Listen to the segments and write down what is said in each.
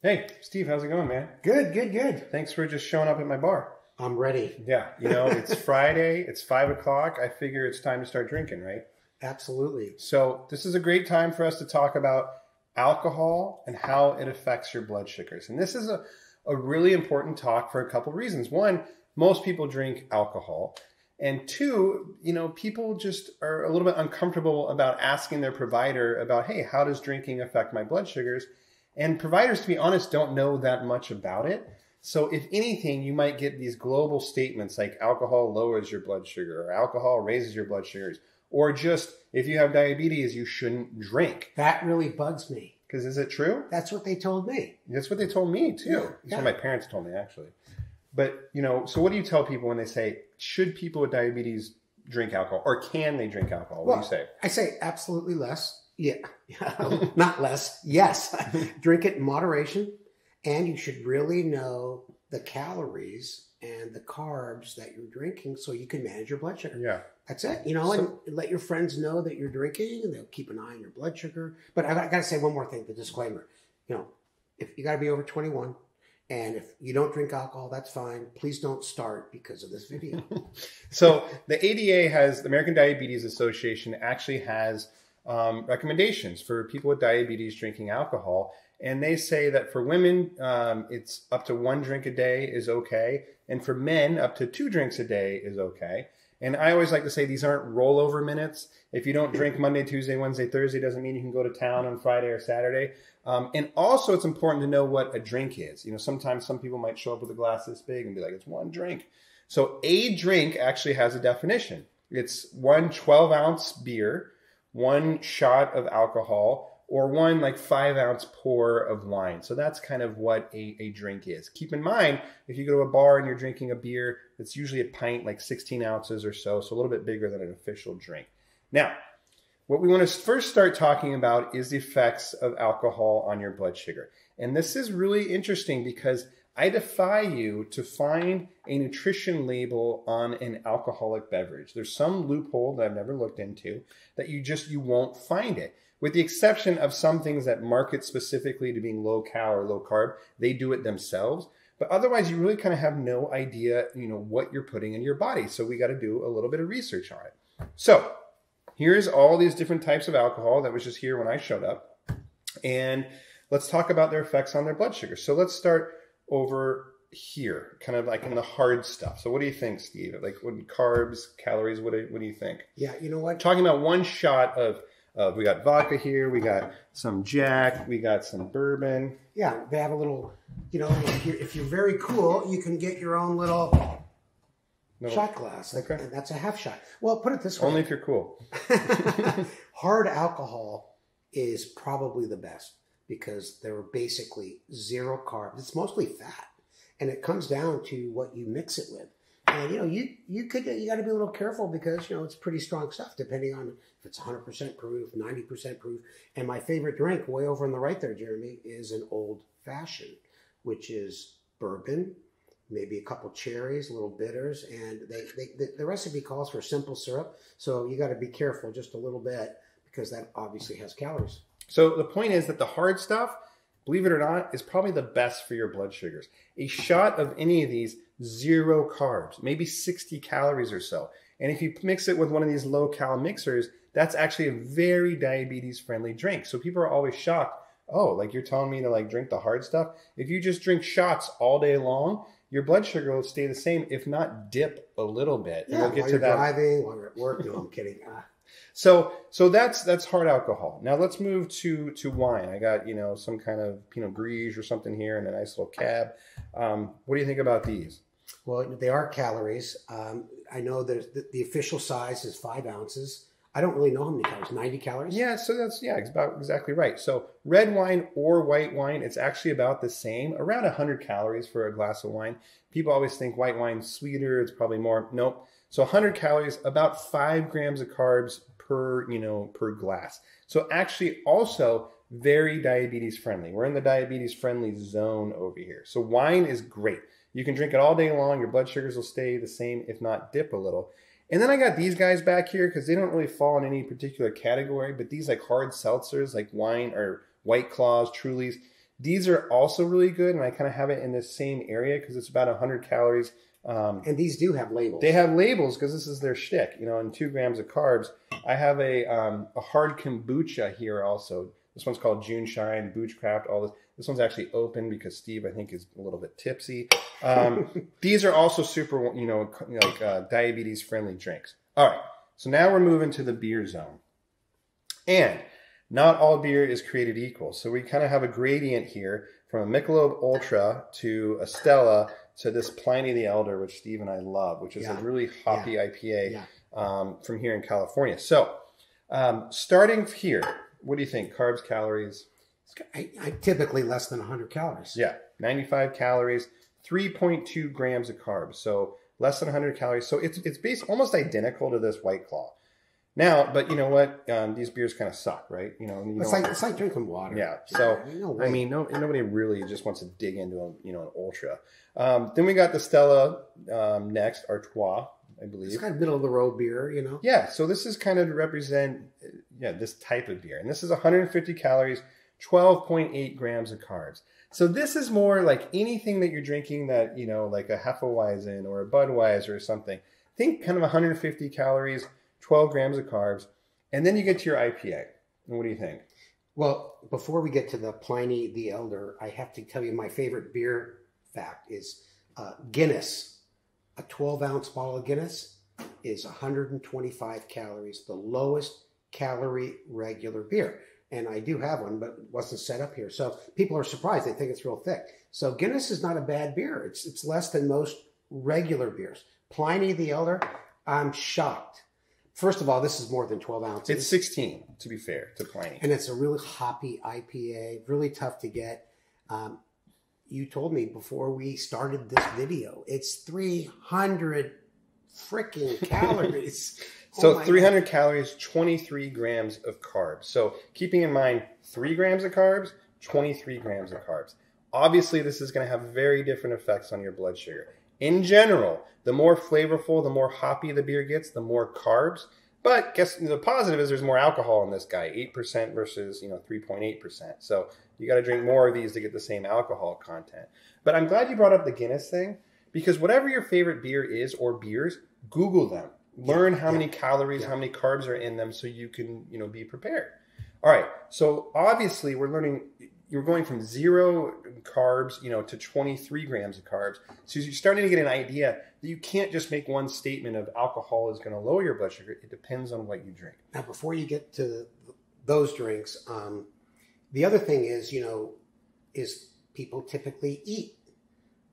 Hey, Steve, how's it going, man? Good, good, good. Thanks for just showing up at my bar. I'm ready. Yeah, it's Friday, it's 5 o'clock. I figure it's time to start drinking, right? Absolutely. So this is a great time for us to talk about alcohol and how it affects your blood sugars. And this is a really important talk for a couple reasons. One, most people drink alcohol. And two, people just are a little bit uncomfortable about asking their provider about, hey, how does drinking affect my blood sugars? And providers, to be honest, don't know that much about it. So if anything, you might get these global statements like alcohol lowers your blood sugar or alcohol raises your blood sugars. Or just if you have diabetes, you shouldn't drink. That really bugs me. Because is it true? That's what they told me. That's what they told me too. Yeah. That's what my parents told me actually. But, so what do you tell people when they say, should people with diabetes drink alcohol or can they drink alcohol? What do you say? I say absolutely less. Yeah. Not less. Yes. Drink it in moderation. And you should really know the calories and the carbs that you're drinking so you can manage your blood sugar. Yeah. That's it. And let your friends know that you're drinking and they'll keep an eye on your blood sugar. But I got to say one more thing, the disclaimer. If you got to be over 21 and if you don't drink alcohol, that's fine. Please don't start because of this video. So the ADA the American Diabetes Association actually has recommendations for people with diabetes drinking alcohol. And they say that for women, it's up to 1 drink a day is okay. And for men, up to 2 drinks a day is okay. And I always like to say these aren't rollover minutes. If you don't drink Monday, Tuesday, Wednesday, Thursday, doesn't mean you can go to town on Friday or Saturday. And also it's important to know what a drink is. Sometimes some people might show up with a glass this big and be like, it's 1 drink. So a drink actually has a definition. It's 1 12-ounce beer, 1 shot of alcohol, or 1 5-ounce pour of wine. So that's kind of what a drink is. Keep in mind, if you go to a bar and you're drinking a beer, it's usually a pint, 16 ounces or so, so a little bit bigger than an official drink. Now, what we want to first start talking about is the effects of alcohol on your blood sugar. And this is really interesting because I defy you to find a nutrition label on an alcoholic beverage. There's some loophole that I've never looked into that you won't find it. With the exception of some things that market specifically to being low cal or low carb, they do it themselves. But otherwise, you really kind of have no idea, what you're putting in your body. So we got to do a little bit of research on it. So here's all these different types of alcohol that was just here when I showed up. And let's talk about their effects on their blood sugar. So let's start over here, kind of like in the hard stuff. So what do you think, Steve? What carbs, calories, what do you think? Yeah, you know what? Talking about 1 shot of we got vodka here, we got some Jack, we got some bourbon. Yeah, they have a little, if you're very cool, you can get your own little shot glass. Okay. And that's a half shot. Well, put it this way. Only if you're cool. Hard alcohol is probably the best because they're basically 0 carbs. It's mostly fat. And it comes down to what you mix it with. And, you got to be a little careful because, it's pretty strong stuff depending on if it's 100% proof, 90% proof. And my favorite drink way over on the right there, Jeremy, is an old fashioned, which is bourbon, maybe a couple cherries, a little bitters. And the recipe calls for simple syrup. So you got to be careful just a little bit because that obviously has calories. So the point is that the hard stuff, believe it or not, is probably the best for your blood sugars. A shot of any of these, 0 carbs, maybe 60 calories or so. And if you mix it with one of these low-cal mixers, that's actually a very diabetes-friendly drink. So people are always shocked. Oh, you're telling me to drink the hard stuff? If you just drink shots all day long, your blood sugar will stay the same, if not dip a little bit. Yeah, and we'll get while to you're that. driving, while you're at work. No, I'm kidding. So that's hard alcohol. Now let's move to wine. I got, some kind of Pinot Grigio or something here and a nice little cab. What do you think about these? Well, they are calories. I know that the official size is 5 ounces. I don't really know how many calories. 90 calories? Yeah, so that's about exactly right. So red wine or white wine, it's actually about the same, around 100 calories for a glass of wine. People always think white wine's sweeter. It's probably more. Nope. So 100 calories, about 5 grams of carbs per glass. So actually also very diabetes friendly. We're in the diabetes friendly zone over here. So wine is great. You can drink it all day long. Your blood sugars will stay the same, if not dip a little. And then I got these guys back here because they don't really fall in any particular category, but these hard seltzers like wine or White Claws, Trulies, These are also really good, and I kind of have it in this same area because it's about 100 calories. And these do have labels. They have labels because this is their shtick, you know, and 2 grams of carbs. I have a hard kombucha here also. This one's called June Shine, Boochcraft, all this. This one's actually open because Steve, I think, is a little bit tipsy. These are also super, you know, like diabetes-friendly drinks. All right, so now we're moving to the beer zone. And not all beer is created equal. So we kind of have a gradient here from a Michelob Ultra to a Stella to this Pliny the Elder, which Steve and I love, which is a really hoppy IPA from here in California. So starting here, what do you think? Carbs, calories? I typically less than 100 calories. Yeah, 95 calories, 3.2 grams of carbs. So less than 100 calories. So it's almost identical to this White Claw. Now, but you know what? These beers kind of suck, right? You know, it's like drinking water. Yeah. So I mean, nobody really just wants to dig into an ultra. Then we got the Stella next, Artois, I believe. It's kind of middle of the road beer, you know. Yeah. So this is kind of to represent this type of beer, and this is 150 calories, 12.8 grams of carbs. So this is more like anything that you're drinking that, you know, like a Hefeweizen or a Budweiser or something. Think kind of 150 calories. 12 grams of carbs, and then you get to your IPA. And what do you think? Well, before we get to the Pliny the Elder, I have to tell you my favorite beer fact is Guinness. A 12-ounce bottle of Guinness is 125 calories, the lowest calorie regular beer. And I do have one, but it wasn't set up here. So people are surprised. They think it's real thick. So Guinness is not a bad beer. It's less than most regular beers. Pliny the Elder, I'm shocked. First of all, this is more than 12 ounces. It's 16, to be fair, to Pliny. And it's a really hoppy IPA, really tough to get. You told me before we started this video, it's 300 freaking calories. So 300 calories, 23 grams of carbs. So keeping in mind 3 grams of carbs, 23 grams of carbs. Obviously, this is going to have very different effects on your blood sugar. In general, the more flavorful, the more hoppy the beer gets, the more carbs. But guess the positive is there's more alcohol in this guy, 8% versus 3.8%. So you got to drink more of these to get the same alcohol content. But I'm glad you brought up the Guinness thing, because whatever your favorite beer is or beers, Google them. Learn how many calories, how many carbs are in them, so you can be prepared. All right. So obviously we're learning. You're going from 0 carbs, to 23 grams of carbs. So you're starting to get an idea that you can't just make one statement of alcohol is going to lower your blood sugar. It depends on what you drink. Now, before you get to those drinks, the other thing is, is people typically eat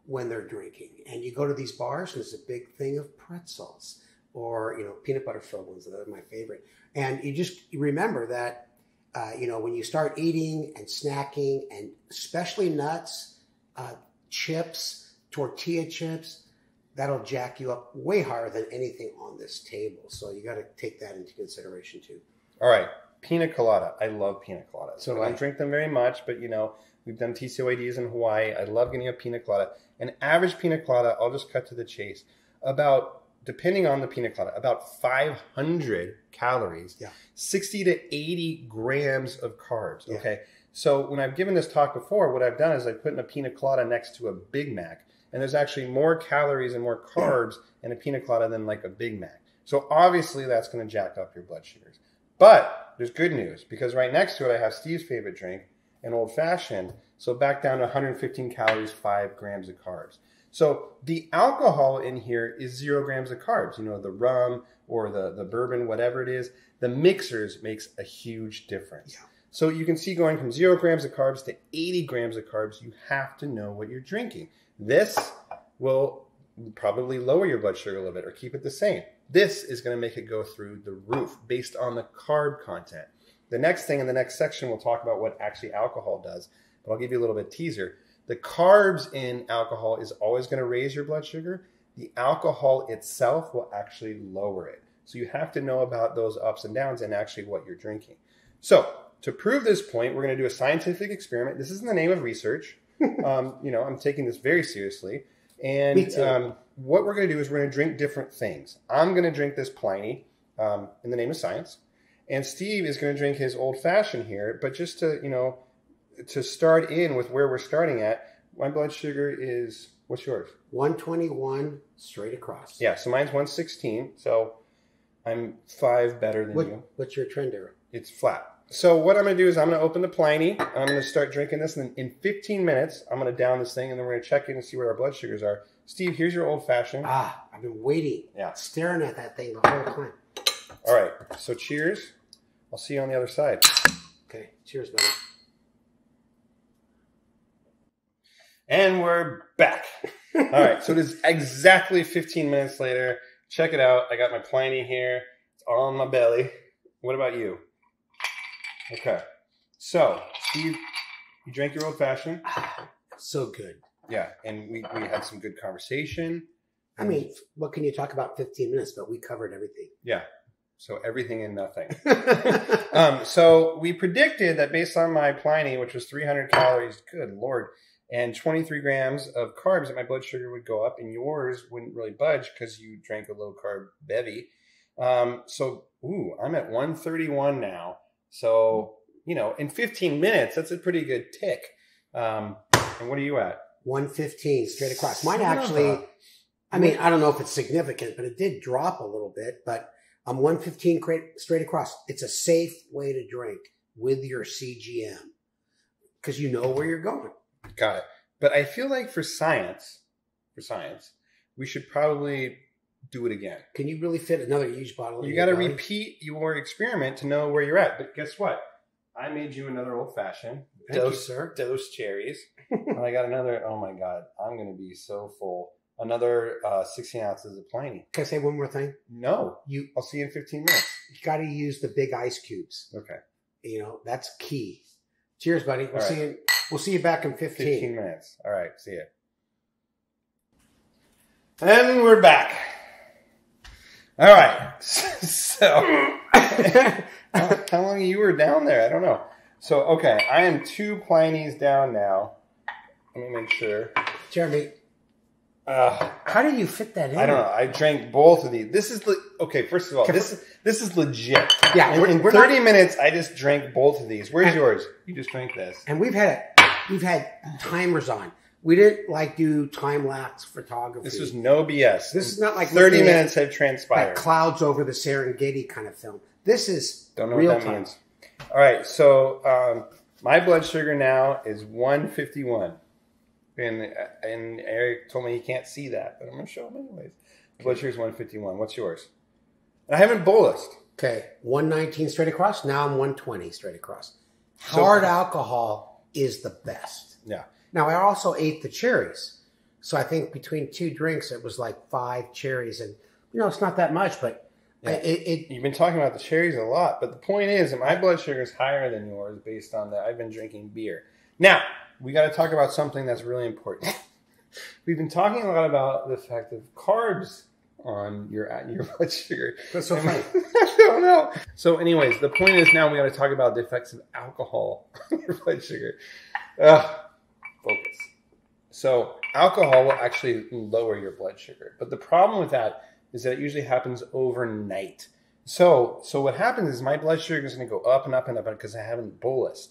when they're drinking. And you go to these bars and there's a big thing of pretzels or, peanut butter filled ones. They're my favorite. And you remember that, when you start eating and snacking, and especially nuts, chips, tortilla chips, that'll jack you up way higher than anything on this table. So you got to take that into consideration too. All right. Pina colada. I love pina colada. So I don't drink them very much, but we've done TCOIDs in Hawaii. I love getting a pina colada. An average pina colada, I'll just cut to the chase, depending on the pina colada, about 500 calories, 60 to 80 grams of carbs. Yeah. Okay. So when I've given this talk before, what I've done is I've put a pina colada next to a Big Mac, and there's actually more calories and more carbs in a pina colada than like a Big Mac. So obviously that's going to jack up your blood sugars. But there's good news, because right next to it I have Steve's favorite drink, an old fashioned. So back down to 115 calories, 5 grams of carbs. So the alcohol in here is 0 grams of carbs. The rum or the bourbon, whatever it is, the mixers makes a huge difference. Yeah. So you can see going from 0 grams of carbs to 80 grams of carbs, you have to know what you're drinking. This will probably lower your blood sugar a little bit or keep it the same. This is going to make it go through the roof based on the carb content. The next thing in the next section, we'll talk about what actually alcohol does, but I'll give you a little bit of teaser. The carbs in alcohol is always going to raise your blood sugar. The alcohol itself will actually lower it. So you have to know about those ups and downs and actually what you're drinking. So to prove this point, we're going to do a scientific experiment. This is in the name of research. I'm taking this very seriously. And what we're going to do is we're going to drink different things. I'm going to drink this Pliny in the name of science. And Steve is going to drink his old fashioned here, but just to, to start in with where we're starting at, my blood sugar is, what's yours? 121 straight across. Yeah, so mine's 116. So I'm 5 better than you. What's your trend error? It's flat. So what I'm going to do is I'm going to open the Pliny. And I'm going to start drinking this. And then in 15 minutes, I'm going to down this thing. And then we're going to check in and see what our blood sugars are. Steve, here's your old fashioned. I've been waiting. Yeah. Staring at that thing the whole time. All right. So cheers. I'll see you on the other side. Okay. Cheers, buddy. And we're back. All right. So it is exactly 15 minutes later. Check it out. I got my Pliny here. It's all on my belly. What about you? Okay. So, Steve, you drank your old fashioned. So good. Yeah. And we had some good conversation. I mean, what can you talk about 15 minutes? But we covered everything. Yeah. So everything and nothing. So we predicted that based on my Pliny, which was 300 calories, good Lord, and 23 grams of carbs, that my blood sugar would go up, and yours wouldn't really budge because you drank a low carb bevy. I'm at 131 now. So, in 15 minutes, that's a pretty good tick. And what are you at? 115 straight across. Mine actually, I mean, I don't know if it's significant, but it did drop a little bit, but I'm 115 straight across. It's a safe way to drink with your CGM because you know where you're going. Got it. But I feel like for science, we should probably do it again. Can you really fit another huge bottle in You got to repeat your experiment to know where you're at. But guess what? I made you another old fashioned. Thank you, sir. Dose cherries. And I got another, oh my God, I'm going to be so full. Another 16 ounces of Pliny. Can I say one more thing? No. I'll see you in 15 minutes. You got to use the big ice cubes. Okay. That's key. Cheers, buddy. We'll see you back in 15 minutes. All right. See you. And we're back. All right. So, how long you were down there? I don't know. So, okay. I am 2 Plinies down now. Let me make sure. Jeremy, how do you fit that in? I don't know. I drank both of these. This is okay. First of all, this is legit. Yeah. In 30 minutes, I just drank both of these. Where's yours? You just drank this. And we've had timers on. We didn't do time lapse photography. This was no BS. This is not like 30 minutes have transpired. Like clouds over the Serengeti kind of film. This is don't know real what that time. means. All right. So my blood sugar now is 151. And Eric told me he can't see that, but I'm going to show him anyways. Blood sugar is 151. What's yours? And I haven't bolused. Okay, 119 straight across. Now I'm 120 straight across. Hard alcohol is the best. Yeah. Now, I also ate the cherries. So I think between 2 drinks, it was like 5 cherries. And, it's not that much, but yeah. You've been talking about the cherries a lot. But the point is that my blood sugar is higher than yours based on that. I've been drinking beer. Now, we got to talk about something that's really important. We've been talking a lot about the fact of carbs on your blood sugar. That's so funny. I don't know. So anyways, the point is now we got to talk about the effects of alcohol on your blood sugar. Focus. So alcohol will actually lower your blood sugar. But the problem with that is that it usually happens overnight. So what happens is my blood sugar is going to go up and up and up because I haven't bolused.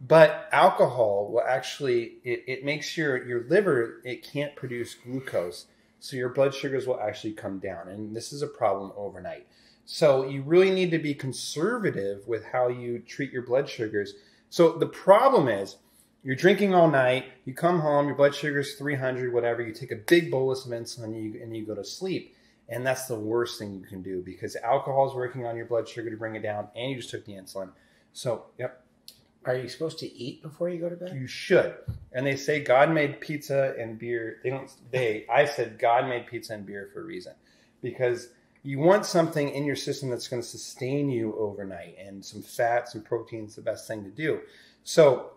But alcohol will actually, it makes your liver, it can't produce glucose. So your blood sugars will actually come down. And this is a problem overnight. So you really need to be conservative with how you treat your blood sugars. So the problem is you're drinking all night, you come home, your blood sugar is 300, whatever. You take a big bolus of insulin and you go to sleep. And that's the worst thing you can do because alcohol is working on your blood sugar to bring it down and you just took the insulin. So, yep. Are you supposed to eat before you go to bed? You should. And they say God made pizza and beer. I said God made pizza and beer for a reason. Because you want something in your system that's going to sustain you overnight. And some fats and proteins, the best thing to do. So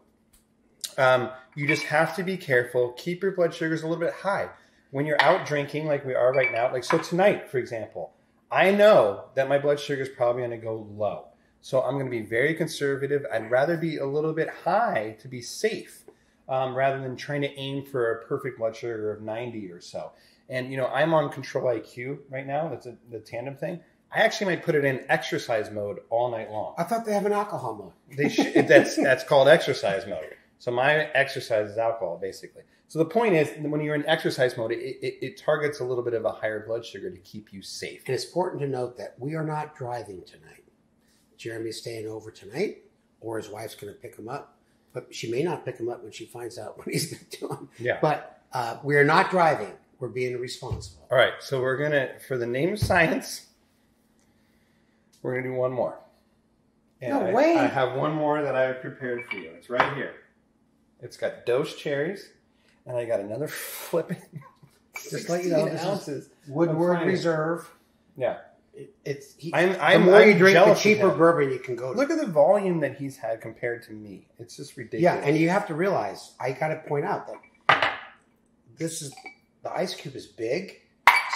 you just have to be careful. Keep your blood sugars a little bit high. When you're out drinking like we are right now, so tonight, for example, I know that my blood sugar is probably going to go low. So I'm going to be very conservative. I'd rather be a little bit high to be safe rather than trying to aim for a perfect blood sugar of 90 or so. And, I'm on Control IQ right now. That's the tandem thing. I actually might put it in exercise mode all night long. I thought they have an alcohol mode. They should. That's called exercise mode. So my exercise is alcohol, basically. So the point is, when you're in exercise mode, it targets a little bit of a higher blood sugar to keep you safe. And it's important to note that we are not driving tonight. Jeremy's staying over tonight, or his wife's going to pick him up. But she may not pick him up when she finds out what he's been doing. Yeah. But we are not driving. We're being responsible. All right. So we're going to, for the name of science, we're going to do one more. And No way. I have one more that I have prepared for you. It's right here. It's got dosed cherries, and I got another flipping Just let you know, this ounces. is Woodward Reserve. Yeah. The more you drink, the cheaper bourbon you can go to. Look at the volume that he's had compared to me. It's just ridiculous. Yeah, and you have to realize, I got to point out that the ice cube is big,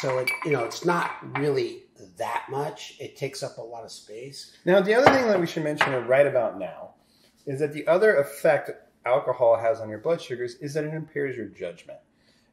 so it's not really that much. It takes up a lot of space. Now, the other thing that we should mention right about now is that the other effect alcohol has on your blood sugars is that it impairs your judgment.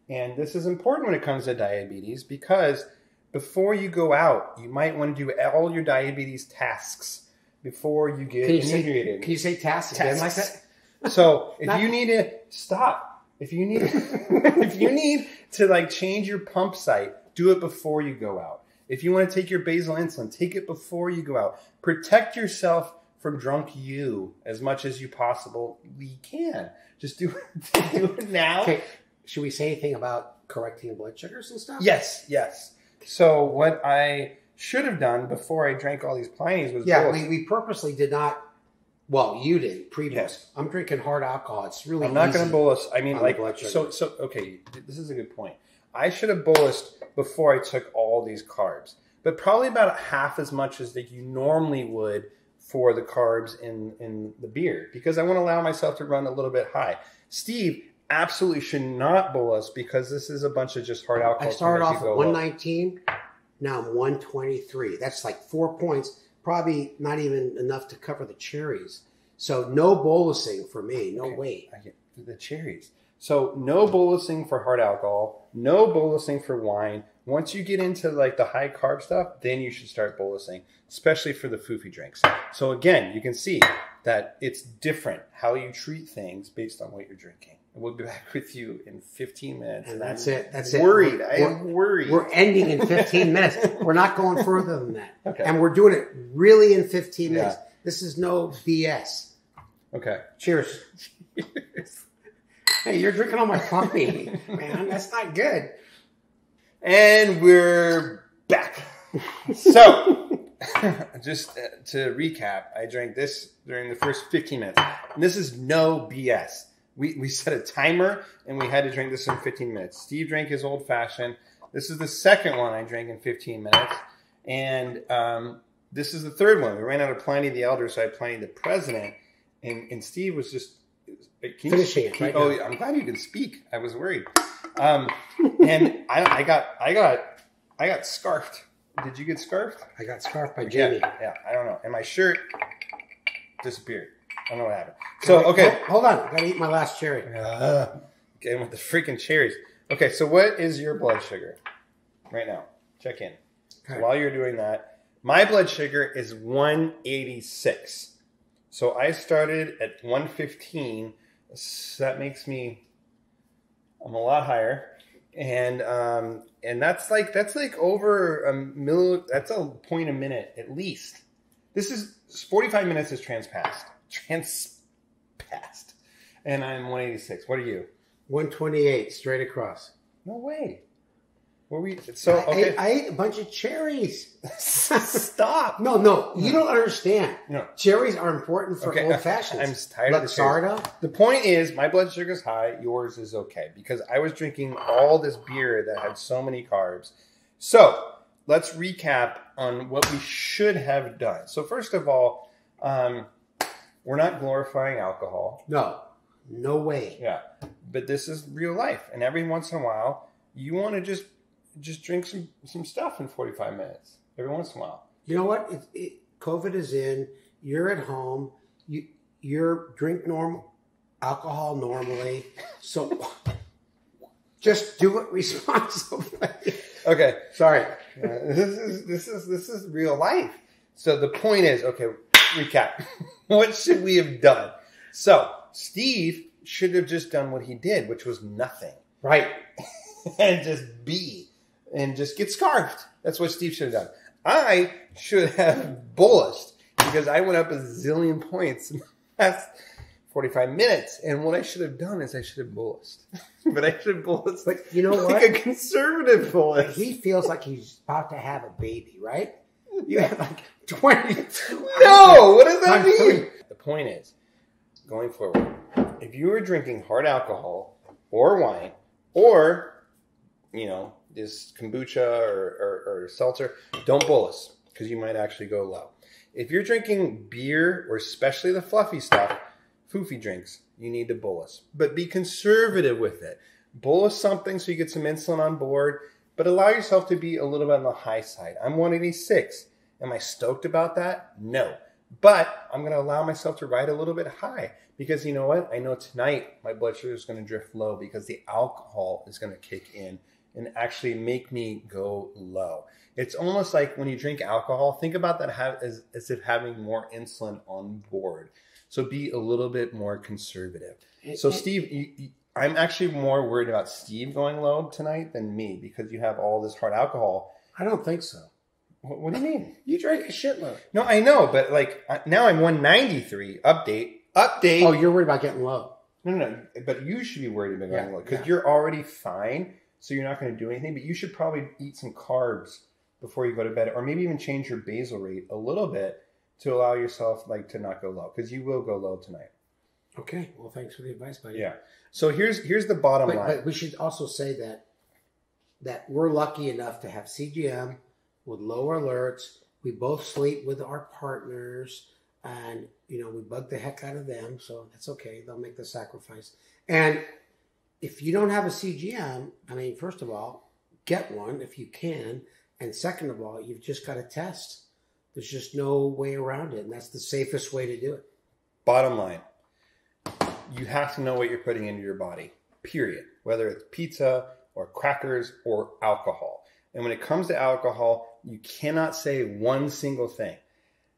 And this is important when it comes to diabetes because before you go out, you might want to do all your diabetes tasks before you get inebriated. Can you say tasks again like that? So if you need to stop, if you need to like change your pump site, do it before you go out. If you want to take your basal insulin, take it before you go out. Protect yourself from drunk you as much as you possibly can. Just do it now. Okay. Should we say anything about correcting blood sugars and stuff? Yes, yes. So what I should have done before I drank all these Pliny's was we purposely did not. Well, you did pre-bolus. Yes. I'm drinking hard alcohol. It's really. I'm not going to bolus. I mean, like so. Okay, this is a good point. I should have bolused before I took all these carbs, but probably about half as much as that you normally would for the carbs in the beer, because I want to allow myself to run a little bit high. Steve absolutely should not bolus because this is a bunch of just hard alcohol. I started off at 119. Now I'm 123. That's like 4 points. Probably not even enough to cover the cherries. So no bolusing for me. No way. I get the cherries. So no bolusing for hard alcohol. No bolusing for wine. Once you get into like the high carb stuff, then you should start bolusing, especially for the foofy drinks. So again, you can see that it's different how you treat things based on what you're drinking. We'll be back with you in 15 minutes. And that's it. That's worried. it. I am worried. We're ending in 15 minutes. We're not going further than that. Okay. And we're doing it really in 15 minutes. This is no BS. Okay. Cheers. Hey, you're drinking all my coffee, man. That's not good. And we're back. So, just to recap, I drank this during the first 15 minutes. And this is no BS. We set a timer, and we had to drink this in 15 minutes. Steve drank his old-fashioned. This is the second one I drank in 15 minutes. And this is the third one. We ran out of Pliny the Elder, so I had Pliny the President. And Steve was just... Finishing it right now. now. I'm glad you can speak. I was worried. And I got scarfed. Did you get scarfed? I got scarfed by Jamie. Yeah, I don't know. And my shirt disappeared. I don't know what happened. So, okay. Hold on. I got to eat my last cherry. Getting with the freaking cherries. Okay, so what is your blood sugar right now? Check in. Okay. While you're doing that, my blood sugar is 186. So I started at 115. So that makes me, I'm a lot higher. And that's like over a mill. That's a point a minute at least. This is 45 minutes is transpassed. And I'm 186. What are you? 128 straight across. No way. Were we? So okay. I ate a bunch of cherries. Stop. No, you don't understand. No. Cherries are important for old fashions. I'm tired of the cherries. The point is, my blood sugar is high. Yours is okay because I was drinking all this beer that had so many carbs. So let's recap on what we should have done. So first of all, we're not glorifying alcohol. No way. Yeah, but this is real life, and every once in a while, you want to just drink some stuff in 45 minutes. Every once in a while. You know what? COVID is in. You're at home. You're drink alcohol normally. So just do it responsibly. Okay. Sorry. This is real life. So the point is, okay, recap. What should we have done? So Steve should have just done what he did, which was nothing. Right. And just be. And just get scarfed. That's what Steve should have done. I should have bolused because I went up a zillion points in the last 45 minutes. And what I should have done is I should have bolused. But I should have bolused like, you know what? Like a conservative bolus. He feels like he's about to have a baby, right? You have like 20. No! What does that mean? The point is, going forward, if you are drinking hard alcohol or wine or, you know, this kombucha or seltzer, don't bolus because you might actually go low. If you're drinking beer or especially the fluffy stuff, foofy drinks, you need to bolus. But be conservative with it. Bolus something so you get some insulin on board, but allow yourself to be a little bit on the high side. I'm 186. Am I stoked about that? No. But I'm going to allow myself to ride a little bit high because you know what? I know tonight my blood sugar is going to drift low because the alcohol is going to kick in and actually make me go low. It's almost like when you drink alcohol, think about that as if having more insulin on board. So be a little bit more conservative. So Steve, I'm actually more worried about Steve going low tonight than me because you have all this hard alcohol. I don't think so. What do you mean? You drank a shitload. No, I know, but like now I'm 193. Update. Oh, you're worried about getting low. No. But you should be worried about going low because you're already fine. So you're not going to do anything, but you should probably eat some carbs before you go to bed, or maybe even change your basal rate a little bit to allow yourself like to not go low, because you will go low tonight. Okay. Well, thanks for the advice, buddy. Yeah. So here's the bottom line. But we should also say that we're lucky enough to have CGM with lower alerts. We both sleep with our partners, and you know we bug the heck out of them, so that's okay. They'll make the sacrifice. And if you don't have a CGM, I mean, first of all, get one if you can. And second of all, you've just got to test. There's just no way around it. And that's the safest way to do it. Bottom line, you have to know what you're putting into your body, period. Whether it's pizza or crackers or alcohol. And when it comes to alcohol, you cannot say one single thing.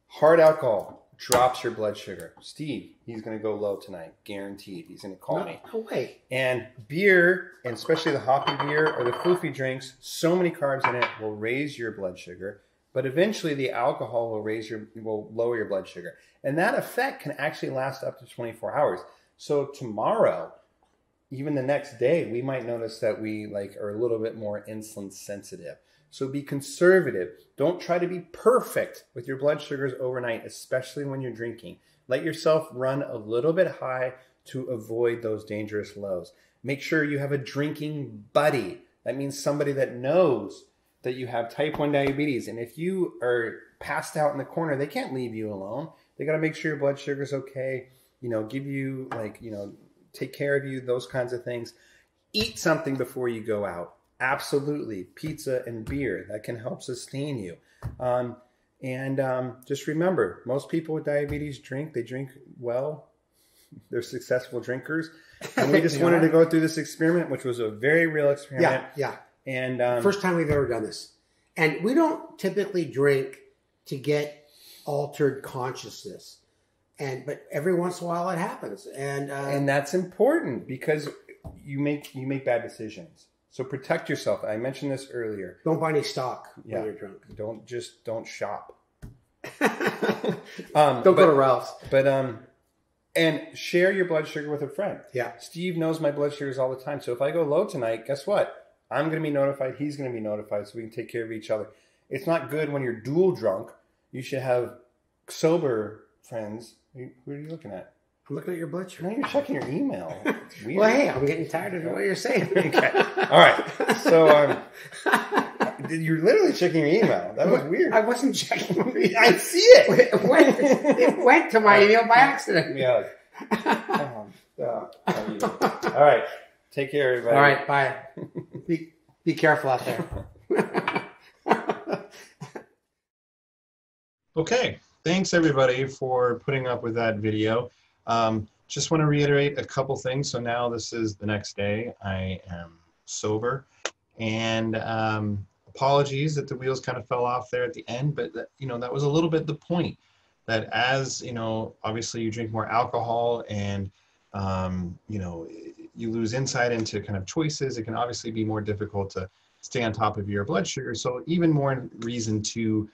Hard alcohol drops your blood sugar. Steve, he's going to go low tonight. Guaranteed. He's going to call me. No way. And beer, and especially the hoppy beer or the floofy drinks, so many carbs in it will raise your blood sugar. But eventually the alcohol will lower your blood sugar. And that effect can actually last up to 24 hours. So tomorrow, even the next day, we might notice that we are a little bit more insulin sensitive. So be conservative. Don't try to be perfect with your blood sugars overnight, especially when you're drinking. Let yourself run a little bit high to avoid those dangerous lows. Make sure you have a drinking buddy. That means somebody that knows that you have type 1 diabetes. And if you are passed out in the corner, they can't leave you alone. They got to make sure your blood sugar's okay, give you take care of you, those kinds of things. Eat something before you go out. Absolutely. Pizza and beer, that can help sustain you. Just remember, most people with diabetes they drink well. They're successful drinkers. And we just wanted to go through this experiment, which was a very real experiment. Yeah. And first time we've ever done this. And we don't typically drink to get altered consciousness. But every once in a while it happens. And that's important because you make bad decisions. So protect yourself. I mentioned this earlier. Don't buy any stock when you're drunk. Don't shop. Don't go to Ralph's. But and share your blood sugar with a friend. Yeah. Steve knows my blood sugars all the time. So if I go low tonight, guess what? I'm going to be notified. He's going to be notified, so we can take care of each other. It's not good when you're dual drunk. You should have sober friends. Who are you looking at? I'm looking at your blood sugar. No, you're checking your email. It's weird. Well, hey, I'm getting tired of what you're saying. Okay. All right. So you're literally checking your email. That was weird. I wasn't checking my email. I see it. It went to my email by accident. Yeah. All right. Take care, everybody. All right. Bye. Be careful out there. Okay. Thanks, everybody, for putting up with that video. Just want to reiterate a couple things. So now this is the next day. I am sober. And apologies that the wheels kind of fell off there at the end. But, that was a little bit the point. That as, obviously you drink more alcohol and You know, you lose insight into kind of choices. It can obviously be more difficult to stay on top of your blood sugar. So even more reason to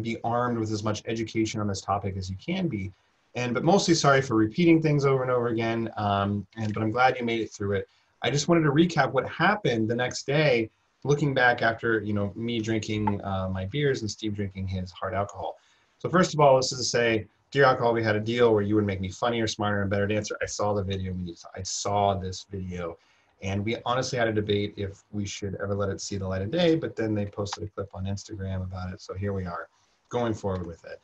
be armed with as much education on this topic as you can be. But mostly sorry for repeating things over and over again. But I'm glad you made it through it. I just wanted to recap what happened the next day, looking back after, you know, me drinking my beers and Steve drinking his hard alcohol. So first of all, this is to say, Dear Alcohol, we had a deal where you would make me funnier, smarter, and better dancer. I saw the video. I saw this video. And we honestly had a debate if we should ever let it see the light of day, but then they posted a clip on Instagram about it. So here we are, going forward with it.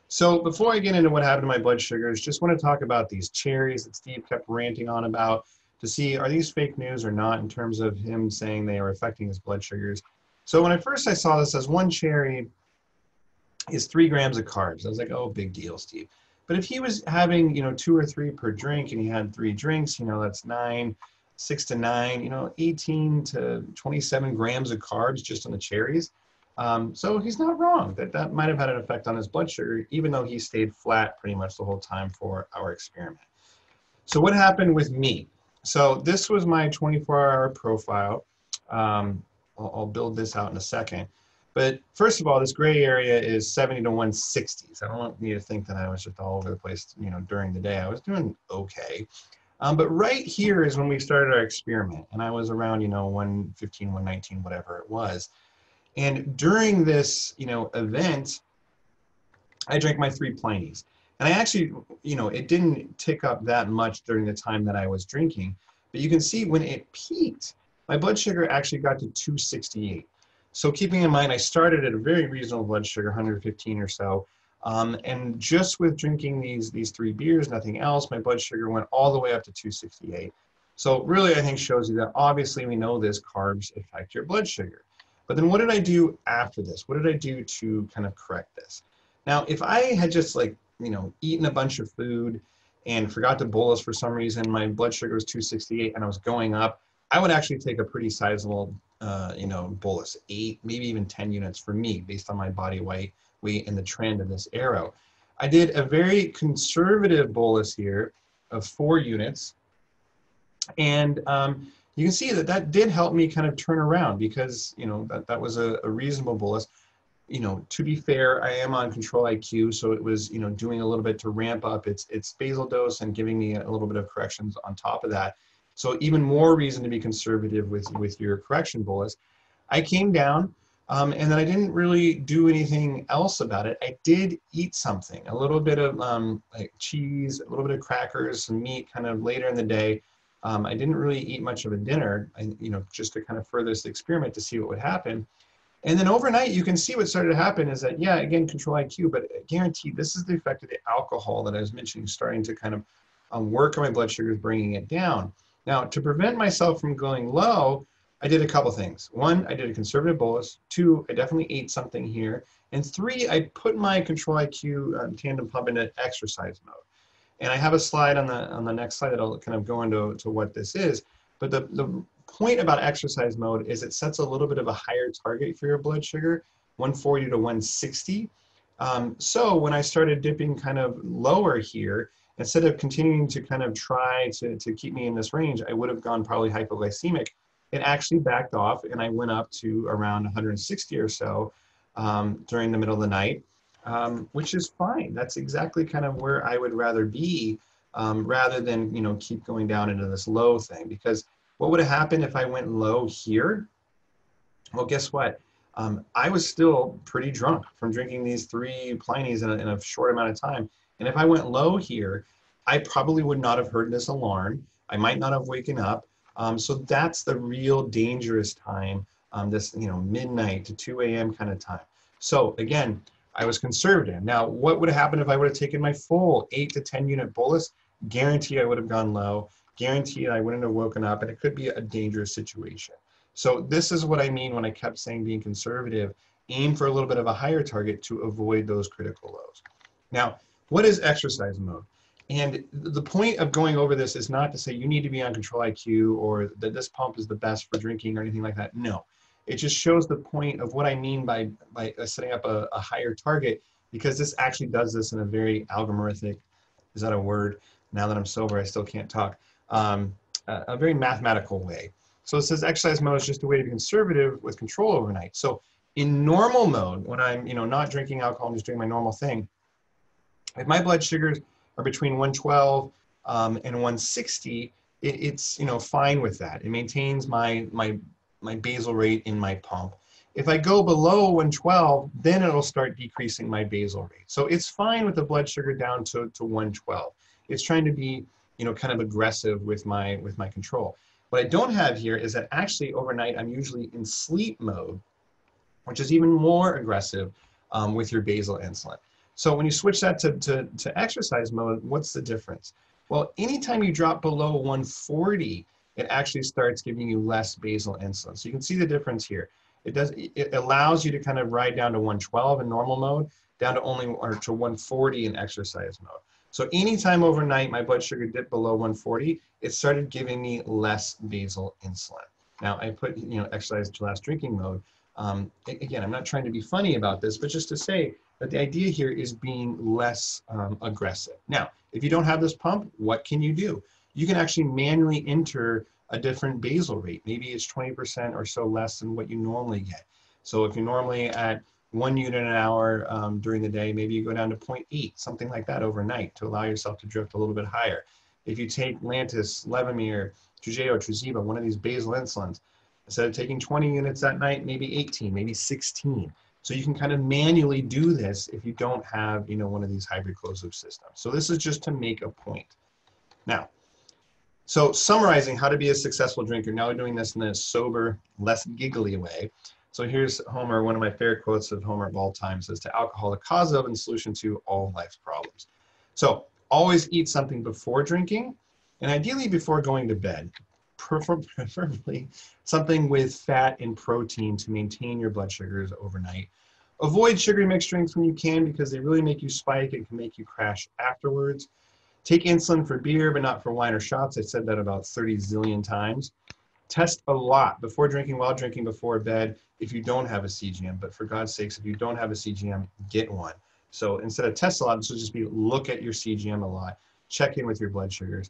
So before I get into what happened to my blood sugars, just want to talk about these cherries that Steve kept ranting on about to see, are these fake news or not, in terms of him saying they are affecting his blood sugars. So when I saw this as one cherry is 3 grams of carbs. I was like, oh, big deal, Steve. But if he was having, you know, 2 or 3 per drink and he had 3 drinks, you know, that's 6 to 9, you know, 18 to 27 grams of carbs just on the cherries. So he's not wrong. That might have had an effect on his blood sugar, even though he stayed flat pretty much the whole time for our experiment. So what happened with me? So this was my 24-hour profile. I'll build this out in a second. But first of all, this gray area is 70 to 160. So I don't want you to think that I was just all over the place, you know, during the day. I was doing okay. But right here is when we started our experiment. And I was around, you know, 115, 119, whatever it was. And during this, you know, event, I drank my 3 Plinies. And I actually, you know, it didn't tick up that much during the time that I was drinking. But you can see when it peaked, my blood sugar actually got to 268. So keeping in mind, I started at a very reasonable blood sugar, 115 or so. And just with drinking these 3 beers, nothing else, my blood sugar went all the way up to 268. So really, I think shows you that obviously we know this, carbs affect your blood sugar. But then what did I do after this? What did I do to kind of correct this? Now, if I had just like, you know, eaten a bunch of food and forgot to bolus for some reason, my blood sugar was 268 and I was going up, I would actually take a pretty sizable, you know, bolus, 8, maybe even 10 units for me, based on my body weight and the trend of this arrow. I did a very conservative bolus here of 4 units. And you can see that did help me kind of turn around because, you know, that was a reasonable bolus. You know, to be fair, I am on control IQ, so it was, you know, doing a little bit to ramp up its basal dose and giving me a little bit of corrections on top of that. So even more reason to be conservative with your correction bolus. I came down and then I didn't really do anything else about it. I did eat something, a little bit of like cheese, a little bit of crackers, some meat kind of later in the day. I didn't really eat much of a dinner, you know, just to kind of further this experiment to see what would happen. And then overnight, you can see what started to happen is that, yeah, again, control IQ, but guaranteed, this is the effect of the alcohol that I was mentioning, starting to kind of work on my blood sugars, bringing it down. Now, to prevent myself from going low, I did a couple things. 1, I did a conservative bolus. 2, I definitely ate something here. And 3, I put my control IQ tandem pump into exercise mode. And I have a slide on the next slide that'll kind of go into what this is. But the point about exercise mode is it sets a little bit of a higher target for your blood sugar, 140 to 160. So when I started dipping kind of lower here, instead of continuing to kind of try to keep me in this range, I would have gone probably hypoglycemic. It actually backed off and I went up to around 160 or so during the middle of the night, which is fine. That's exactly kind of where I would rather be rather than, you know, keep going down into this low thing. Because what would have happened if I went low here? Well, guess what? I was still pretty drunk from drinking these 3 Plinies in a short amount of time. And if I went low here, I probably would not have heard this alarm. I might not have waken up. So that's the real dangerous time, this, you know, midnight to 2 a.m. kind of time. So again, I was conservative. Now, what would have happened if I would have taken my full 8 to 10 unit bolus? Guaranteed I would have gone low. Guaranteed I wouldn't have woken up, and it could be a dangerous situation. So this is what I mean when I kept saying being conservative. Aim for a little bit of a higher target to avoid those critical lows. Now, what is exercise mode? And the point of going over this is not to say you need to be on control IQ or that this pump is the best for drinking or anything like that. No, it just shows the point of what I mean by setting up a higher target, because this actually does this in a very algorithmic, is that a word? now that I'm sober, I still can't talk, a very mathematical way. So it says exercise mode is just a way to be conservative with control overnight. So in normal mode, when I'm not drinking alcohol, I'm just doing my normal thing, if my blood sugars are between 112 and 160, it's fine with that. It maintains my basal rate in my pump. If I go below 112, then it'll start decreasing my basal rate. So it's fine with the blood sugar down to 112. It's trying to be kind of aggressive with my control. What I don't have here is that actually overnight I'm usually in sleep mode, which is even more aggressive with your basal insulin. So when you switch that to exercise mode, what's the difference? Well, anytime you drop below 140, it actually starts giving you less basal insulin. So you can see the difference here. It allows you to kind of ride down to 112 in normal mode, down to to 140 in exercise mode. So anytime overnight my blood sugar dipped below 140, it started giving me less basal insulin. Now I put exercise to last drinking mode. Again, I'm not trying to be funny about this, but just to say that the idea here is being less aggressive. Now, if you don't have this pump, what can you do? You can actually manually enter a different basal rate. Maybe it's 20% or so less than what you normally get. So if you're normally at 1 unit an hour during the day, maybe you go down to 0.8, something like that overnight to allow yourself to drift a little bit higher. If you take Lantus, Levemir, Toujeo, Tresiba, one of these basal insulins, instead of taking 20 units that night, maybe 18, maybe 16. So you can kind of manually do this if you don't have, one of these hybrid closed loop systems. So this is just to make a point. Now, so summarizing how to be a successful drinker. Now we're doing this in a sober, less giggly way. So here's Homer, one of my favorite quotes of Homer of all time, says, "To alcohol, the cause of and solution to all life's problems." So always eat something before drinking, and ideally before going to bed. Preferably something with fat and protein to maintain your blood sugars overnight. Avoid sugary mixed drinks when you can because they really make you spike and can make you crash afterwards. Take insulin for beer, but not for wine or shots. I said that about 30 zillion times. Test a lot before drinking, while drinking, before bed if you don't have a CGM. But for God's sakes, if you don't have a CGM, get one. So instead of test a lot, this will just be look at your CGM a lot. Check in with your blood sugars.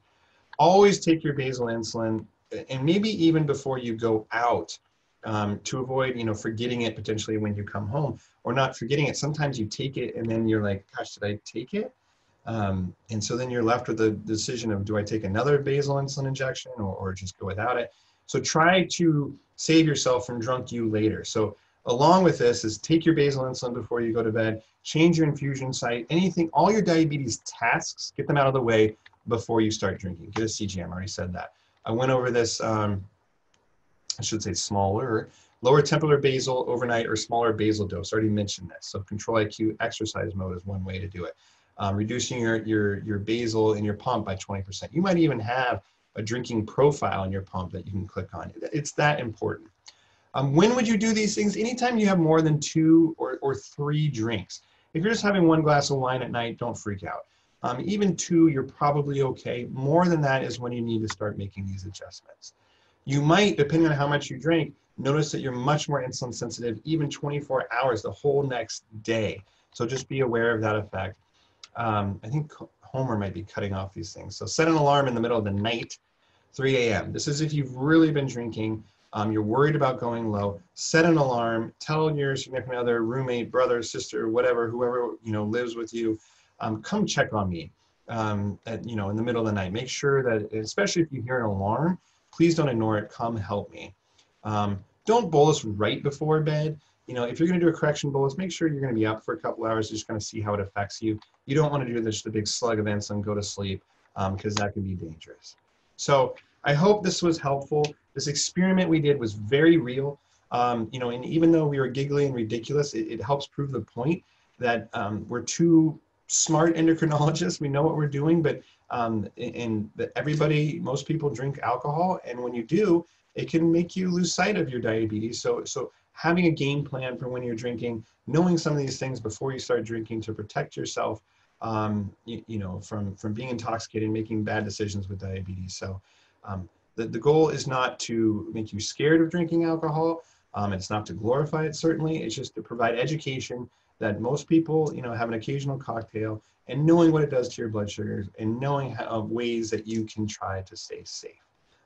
Always take your basal insulin, and maybe even before you go out, to avoid forgetting it potentially when you come home, or not forgetting it. Sometimes you take it and then you're like, gosh, did I take it? And so then you're left with the decision of, do I take another basal insulin injection or just go without it? So try to save yourself from drunk you later. So along with this is take your basal insulin before you go to bed, change your infusion site, anything, all your diabetes tasks, get them out of the way before you start drinking. Get a CGM, I already said that. I went over this, I should say smaller, lower temporal basal overnight or smaller basal dose. I already mentioned this. So control IQ exercise mode is one way to do it. Reducing your basal in your pump by 20%. You might even have a drinking profile in your pump that you can click on. It's that important. When would you do these things? Anytime you have more than 2 or 3 drinks. If you're just having 1 glass of wine at night, don't freak out. Even 2, you're probably okay. More than that is when you need to start making these adjustments. You might, depending on how much you drink, notice that you're much more insulin sensitive, even 24 hours, the whole next day. So just be aware of that effect. I think Homer might be cutting off these things. So set an alarm in the middle of the night, 3 a.m. This is if you've really been drinking, you're worried about going low, set an alarm, tell your significant other, roommate, brother, sister, whatever, whoever lives with you, come check on me in the middle of the night. Make sure that, especially if you hear an alarm, please don't ignore it. Come help me. Don't bolus right before bed. If you're going to do a correction bolus, make sure you're going to be up for a couple hours, just going to see how it affects you. You don't want to do this, the big slug of insulin, go to sleep, because that can be dangerous. So I hope this was helpful. This experiment we did was very real. And even though we were giggly and ridiculous, it helps prove the point that we're two smart endocrinologists. We know what we're doing, but and that most people drink alcohol, and when you do, it can make you lose sight of your diabetes. So having a game plan for when you're drinking, knowing some of these things before you start drinking to protect yourself, from being intoxicated and making bad decisions with diabetes. So the goal is not to make you scared of drinking alcohol. It's not to glorify it, certainly. It's just to provide education that most people, you know, have an occasional cocktail, and knowing what it does to your blood sugars and knowing how, ways that you can try to stay safe.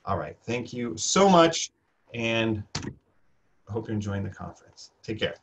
All right, thank you so much, and I hope you're enjoying the conference. Take care.